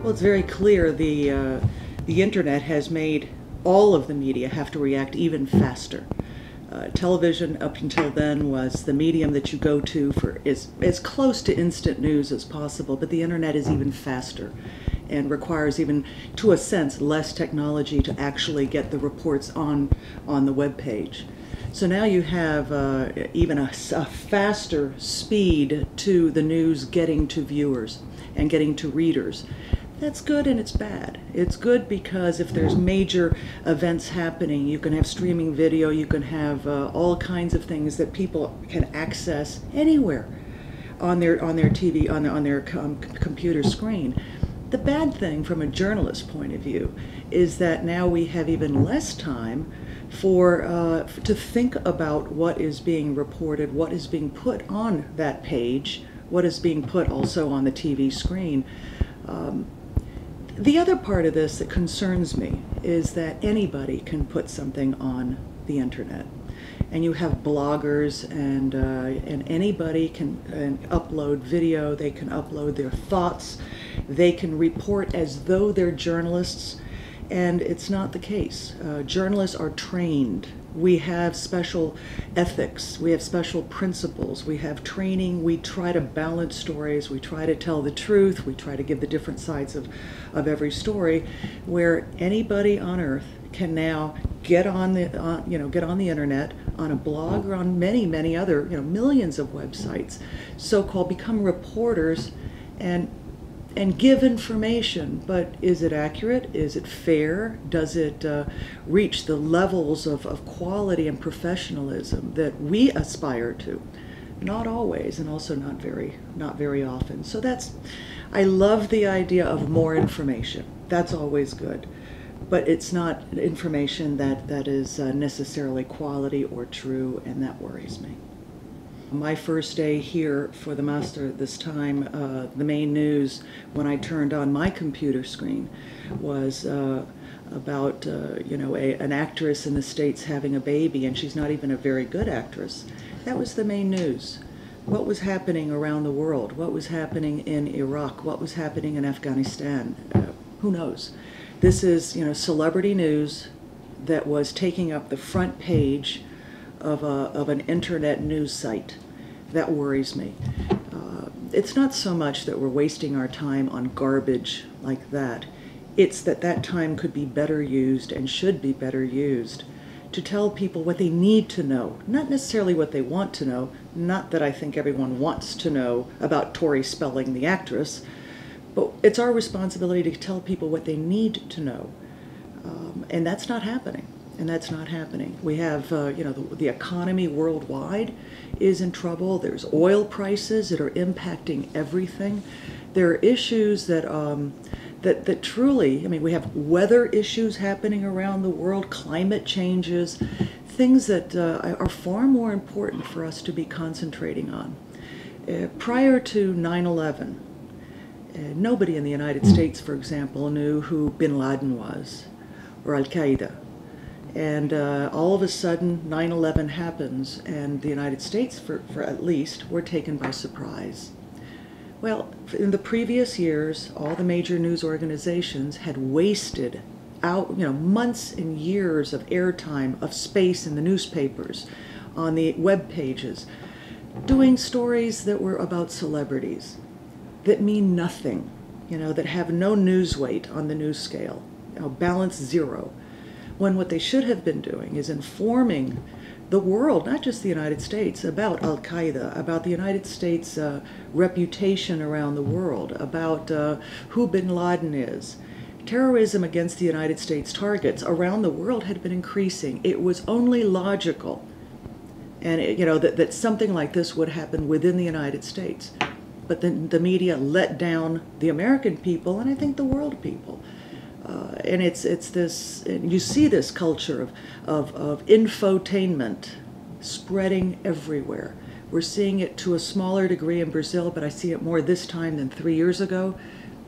Well, it's very clear the internet has made all of the media have to react even faster. Television up until then was the medium that you go to for as close to instant news as possible, but the internet is even faster and requires even, to a sense, less technology to actually get the reports on the web page. So now you have even a faster speed to the news getting to viewers and getting to readers. That's good and it's bad. It's good because if there's major events happening, you can have streaming video, you can have all kinds of things that people can access anywhere on their TV, on their computer screen. The bad thing from a journalist point of view is that now we have even less time to think about what is being reported, what is being put on that page, what is being put also on the TV screen. The other part of this that concerns me is that anybody can put something on the internet. And you have bloggers and anybody can upload video, they can upload their thoughts, they can report as though they're journalists, and it's not the case. Journalists are trained. We have special ethics, we have special principles, we have training, we try to balance stories, we try to tell the truth, we try to give the different sides of every story, where anybody on earth can now get on the internet, on a blog, or on many other, millions of websites, so-called become reporters and give information. But is it accurate? Is it fair? Does it reach the levels of quality and professionalism that we aspire to? Not always, and also not very often. So I love the idea of more information. That's always good. But it's not information that is necessarily quality or true, and that worries me. My first day here for the master this time, the main news when I turned on my computer screen was about an actress in the States having a baby, and she's not even a very good actress. That was the main news. What was happening around the world? What was happening in Iraq? What was happening in Afghanistan? Who knows? This is celebrity news that was taking up the front page of an internet news site. That worries me. It's not so much that we're wasting our time on garbage like that. It's that time could be better used and should be better used to tell people what they need to know, not necessarily what they want to know. Not that I think everyone wants to know about Tori Spelling, the actress, but it's our responsibility to tell people what they need to know. And that's not happening. We have, the economy worldwide is in trouble. There's oil prices that are impacting everything. There are issues that truly, we have weather issues happening around the world, climate changes, things that are far more important for us to be concentrating on. Prior to 9/11, nobody in the United States, for example, knew who bin Laden was, or Al-Qaeda. And all of a sudden, 9/11 happens, and the United States, for at least, were taken by surprise. Well, in the previous years, all the major news organizations had wasted out, months and years of airtime, of space in the newspapers, on the web pages, doing stories that were about celebrities, that mean nothing, that have no news weight on the news scale, balance zero. When what they should have been doing is informing the world, not just the United States, about Al-Qaeda, about the United States' reputation around the world, about who bin Laden is. Terrorism against the United States targets around the world had been increasing. It was only logical, and that something like this would happen within the United States. But then the media let down the American people, and I think the world people. And it's this, you see this culture of infotainment spreading everywhere. We're seeing it to a smaller degree in Brazil, but I see it more this time than 3 years ago.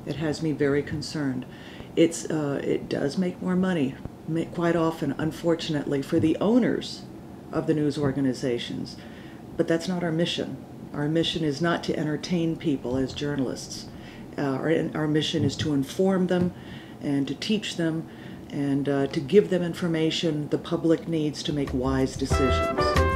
It has me very concerned. It does make more money, quite often, unfortunately, for the owners of the news organizations. But that's not our mission. Our mission is not to entertain people as journalists. Our mission is to inform them and to teach them and to give them information the public needs to make wise decisions.